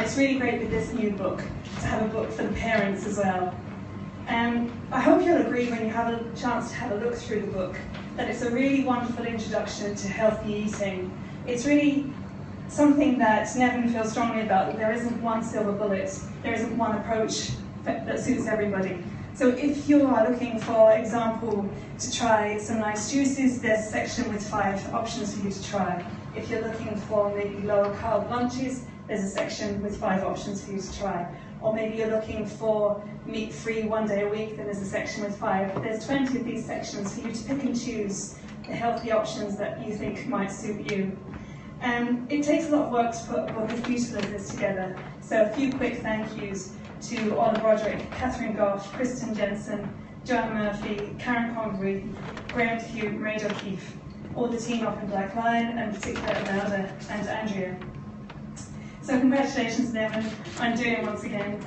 it's really great with this new book to have a book for the parents as well. I hope you'll agree when you have a chance to have a look through the book that it's a really wonderful introduction to healthy eating. It's really something that Nevin feels strongly about, that there isn't one silver bullet, there isn't one approach that suits everybody. So if you are looking, for example, to try some nice juices, there's a section with 5 options for you to try. If you're looking for maybe lower carb lunches, there's a section with 5 options for you to try. Or maybe you're looking for meat-free 1 day a week, then there's a section with 5. There's 20 of these sections for you to pick and choose the healthy options that you think might suit you. It takes a lot of work to put a book as beautiful as this together, so a few quick thank yous to Olive Roderick, Catherine Goff, Kristen Jensen, Joanna Murphy, Karen Convery, Graham Hugh, Marie O'Keefe, all the team up in Black Lion, and particularly Imelda and Andrea. So congratulations, Nevin, on doing it once again,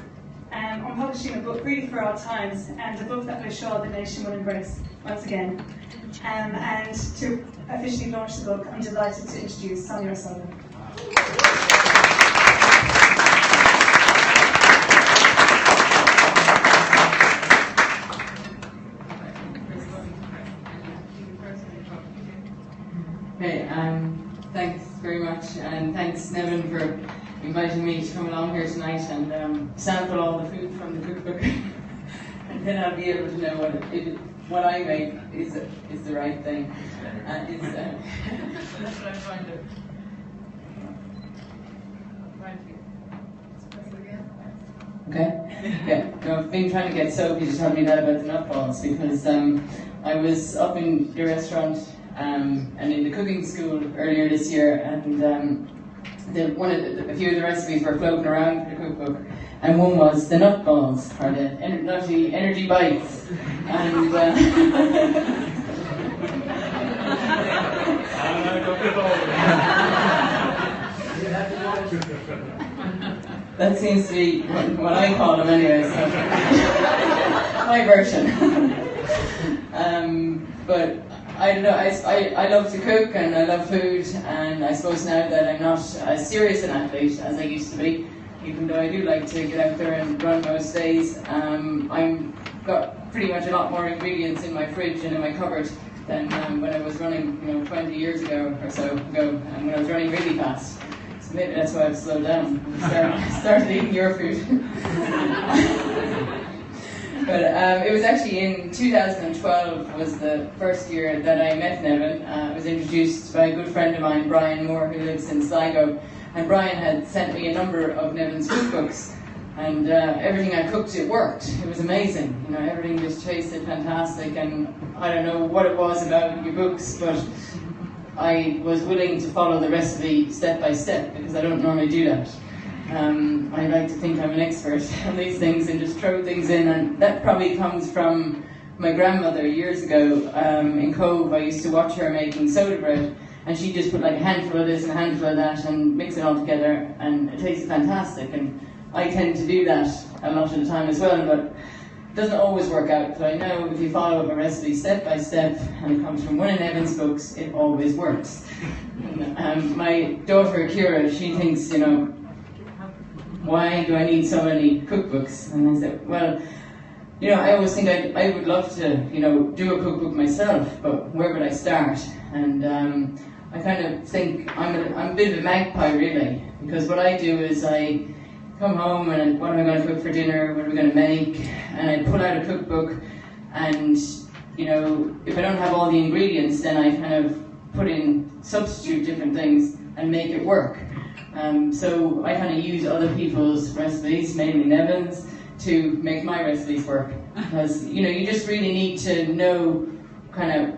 on publishing a book really for our times, and a book that we're sure the nation will embrace once again. And to officially launch the book, I'm delighted to introduce Sonia O'Sullivan. Okay, thanks very much, and thanks, Nevin, for inviting me to come along here tonight and sample all the food from the cookbook. And then I'll be able to know what I make is the right thing. That's what I'm trying to. Okay. Yeah. No, I've been trying to get Sophie to tell me that about the nut balls, because I was up in the restaurant and in the cooking school earlier this year, and a few of the recipes were floating around the cookbook, and one was the nut balls, or the nutty energy bites, and that seems to be what I call them anyway, so my version. But I don't know, I love to cook and I love food, and I suppose now that I'm not as serious an athlete as I used to be, even though I do like to get out there and run most days, I've got pretty much a lot more ingredients in my fridge and in my cupboard than when I was running 20 years ago or so ago, and when I was running really fast. So maybe that's why I've slowed down and started eating your food. But it was actually in 2012 was the first year that I met Nevin. I was introduced by a good friend of mine, Brian Moore, who lives in Sligo. And Brian had sent me a number of Nevin's cookbooks. And everything I cooked, it worked. It was amazing. Everything just tasted fantastic. And I don't know what it was about your books, but I was willing to follow the recipe step by step, because I don't normally do that. I like to think I'm an expert on these things and just throw things in, and that probably comes from my grandmother years ago. In Cove, I used to watch her making soda bread, and she'd just put like a handful of this and a handful of that and mix it all together, and it tasted fantastic. And I tend to do that a lot of the time as well, but it doesn't always work out. So I know if you follow up a recipe step by step and it comes from one of Nevin's books, it always works. My daughter Kira, she thinks, why do I need so many cookbooks? And I said, well, I always think I would love to, do a cookbook myself, but where would I start? And I kind of think I'm a bit of a magpie, really, because what I do is I come home and what am I going to cook for dinner? What are we going to make? And I pull out a cookbook, and if I don't have all the ingredients, then I kind of substitute different things and make it work. So I kind of use other people's recipes, mainly Nevin's, to make my recipes work. Because, you just really need to know kind of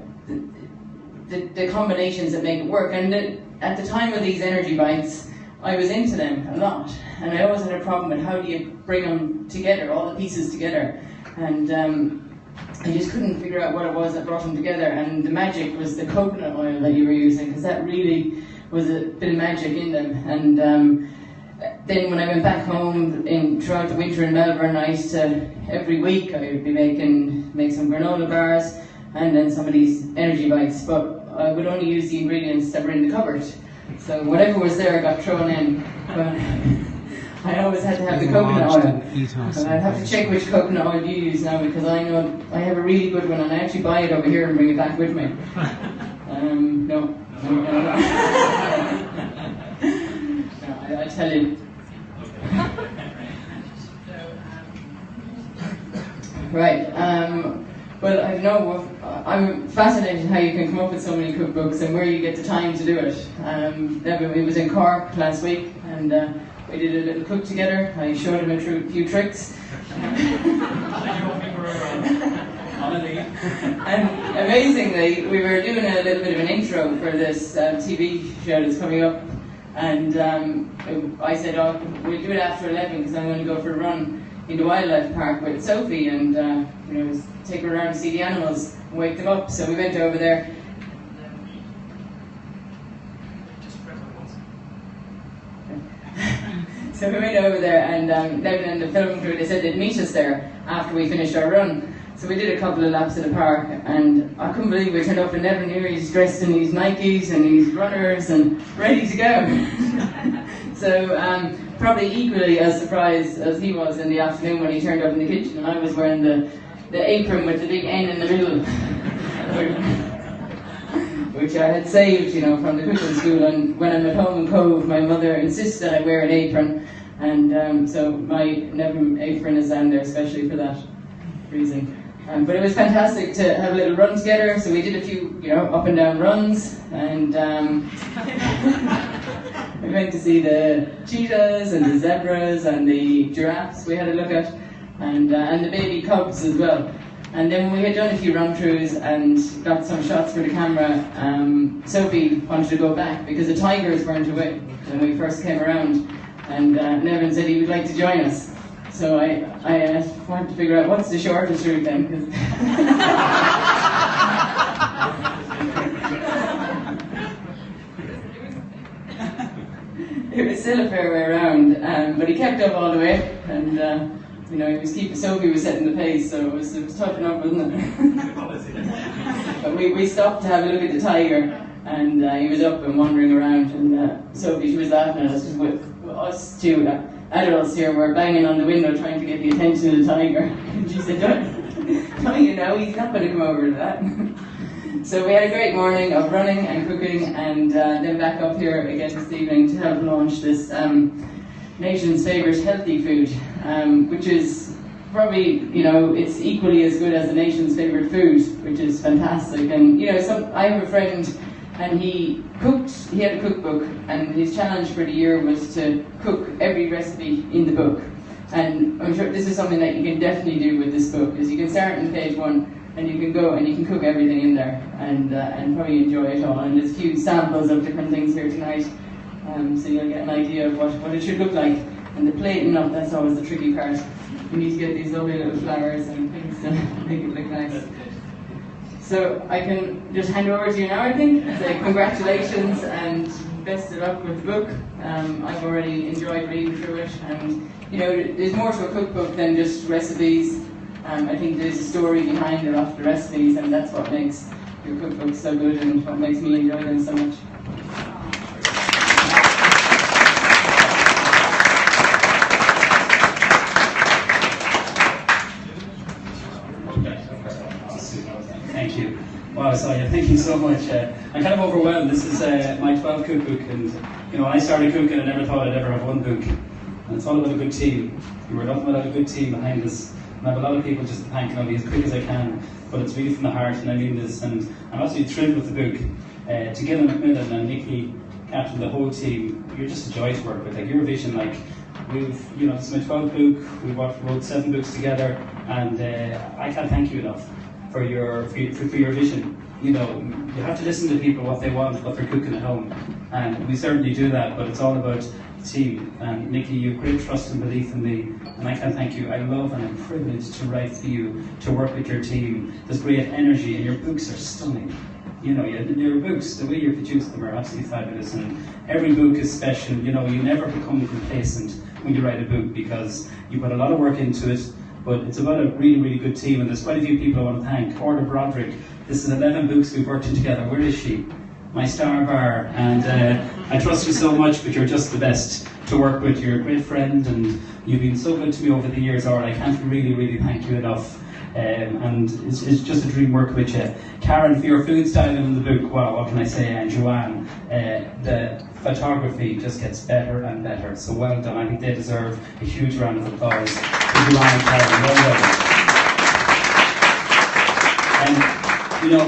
the combinations that make it work. And at the time of these energy bites, I was into them a lot. And I always had a problem with how do you bring them together, all the pieces together. And I just couldn't figure out what it was that brought them together. And the magic was the coconut oil that you were using, because that really was a bit of magic in them. And then when I went back home throughout the winter in Melbourne, I used to, every week I would be make some granola bars and then some of these energy bites, but I would only use the ingredients that were in the cupboard. So whatever was there got thrown in. But I always had to have the coconut oil. And I'd have to check which coconut oil you use now, because I know I have a really good one, and I actually buy it over here and bring it back with me. No. I tell you. Right. Well, I know I'm fascinated how you can come up with so many cookbooks and where you get the time to do it. We was in Cork last week, and we did a little cook together. I showed him a few tricks. And amazingly, we were doing a little bit of an intro for this TV show that's coming up, and I said, "Oh, we'll do it after 11 because I'm going to go for a run in the wildlife park with Sophie, and take her around to see the animals and wake them up." So we went over there. So we went over there, and Devin and the film crew, they said they'd meet us there after we finished our run. So we did a couple of laps of the park, and I couldn't believe we turned up, and Devin here, he's dressed in these Nikes and these runners and ready to go. So probably equally as surprised as he was in the afternoon when he turned up in the kitchen, and I was wearing the apron with the big N in the middle, which I had saved, from the cooking school. And when I'm at home in Cove, my mother insists that I wear an apron, and so my Nevin apron is down there especially for that reason. But it was fantastic to have a little run together. So we did a few, up and down runs, and we went to see the cheetahs and the zebras and the giraffes we had a look at, and the baby cubs as well. And then when we had done a few run-throughs and got some shots for the camera, Sophie wanted to go back because the tigers weren't away when we first came around, and Nevin said he would like to join us. So I wanted to figure out what's the shortest route then, because it was still a fair way around, but he kept up all the way, and he was keeping. Sophie was setting the pace, so it was tough enough, wasn't it? But we stopped to have a look at the tiger, and he was up and wandering around, and Sophie, she was laughing at us, with us two adults here were banging on the window trying to get the attention of the tiger, and she said, don't he's not going to come over to that. So we had a great morning of running and cooking, and then back up here again this evening to help launch this nation's favourite healthy food, which is probably, it's equally as good as the nation's favourite food, which is fantastic. And, I have a friend, and he had a cookbook, and his challenge for the year was to cook every recipe in the book. And I'm sure this is something that you can definitely do with this book, is you can start on page 1, and you can go and you can cook everything in there, and probably enjoy it all. And there's a few samples of different things here tonight, so you'll get an idea of what it should look like. And the plating up, that's always the tricky part. You need to get these lovely little flowers and things to make it look nice. So I can just hand over to you now, I think, and say congratulations and best of luck with the book. I've already enjoyed reading through it, and there's more to a cookbook than just recipes. I think there's a story behind a lot of the recipes, and that's what makes your cookbook so good and what makes me enjoy them so much. Thank you. Wow, Sonia, thank you so much. I'm kind of overwhelmed. This is my 12th cookbook, and when I started cooking, I never thought I'd ever have one book. And it's all about a good team. We were nothing without a good team behind us. And I have a lot of people just to thank, and I'll be as quick as I can, but it's really from the heart, and I mean this. And I'm absolutely thrilled with the book. To Gillian McMillan and Nikki Captain, the whole team, you're just a joy to work with. Like your vision, this is my 12th book. We wrote 7 books together, and I can't thank you enough for your vision. You have to listen to people, what they want, what they're cooking at home, and we certainly do that. But it's all about the team. And Nikki, you have great trust and belief in me, and I can't thank you. I love and I'm privileged to write for you, to work with your team. There's great energy, and your books are stunning. Your books, the way you produce them are absolutely fabulous, and every book is special. You never become complacent when you write a book because you put a lot of work into it. But it's about a really, really good team, and there's quite a few people I want to thank. Orla Broderick, this is 11 books we've worked on together. Where is she? My star bar, and I trust you so much, but you're just the best to to work with. You're a great friend, and you've been so good to me over the years, Aaron. I can't really thank you enough. And it's just a dream working with you. Karen, for your food styling in the book, well, what can I say? And Joanne, the photography just gets better and better. So well done. I think they deserve a huge round of applause. For Joanne and Karen, well done. And, you know,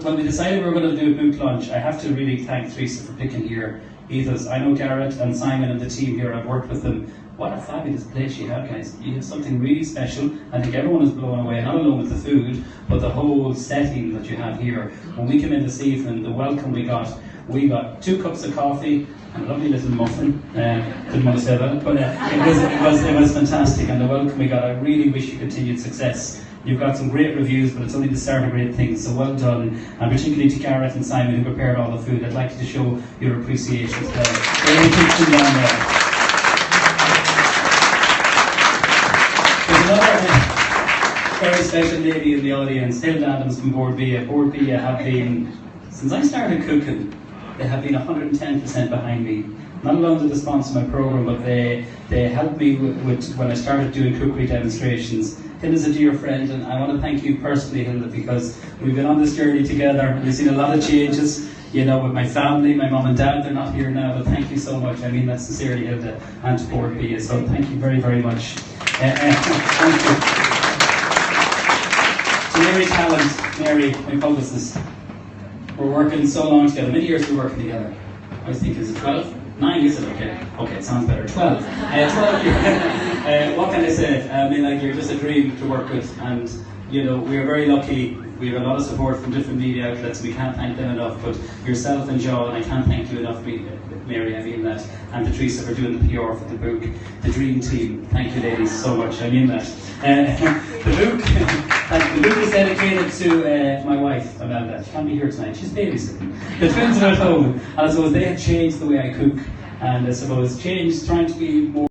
when we decided we were going to do a book launch, I have to really thank Teresa for picking here. Ethos. I know Garrett and Simon and the team here, I've worked with them. What a fabulous place you have, guys. You have something really special. I think everyone is blown away, not alone with the food, but the whole setting that you have here. When we came in this evening, the welcome we got 2 cups of coffee and a lovely little muffin. Didn't want to say that, but it was fantastic. And the welcome we got, I really wish you continued success. You've got some great reviews, but it's only the start of great things, so well done. And particularly to Garrett and Simon, who prepared all the food, I'd like you to show your appreciation to them. They're in the kitchen down there. There's another very special lady in the audience, Hilda Adams from Board Bia. Board Bia have been, since I started cooking, they have been 110% behind me. Not alone did they sponsor my program, but they helped me with when I started doing cookery demonstrations. Hilda's a dear friend, and I want to thank you personally, Hilda, because we've been on this journey together, and we've seen a lot of changes, you know, with my family, my mum and dad. They're not here now, but thank you so much. I mean that sincerely, Hilda, and to Board Bia. So thank you very much. Thank you. To Mary Talent, Mary, my publicist. We're working so long together. Many years we're working together. I think, is it 12? 9, is it? Okay, it sounds better. 12. 12 years. What can I say? I mean, like, you're just a dream to work with, and, you know, we're very lucky. We have a lot of support from different media outlets. We can't thank them enough, but yourself and John, I can't thank you enough, Mary, I mean that, and to Teresa for doing the PR for the book. The dream team, thank you ladies so much, I mean that. The book is dedicated to my wife, Amanda. She can't be here tonight, she's babysitting. The twins are at home, and I suppose they have changed the way I cook, and I suppose changed, trying to be more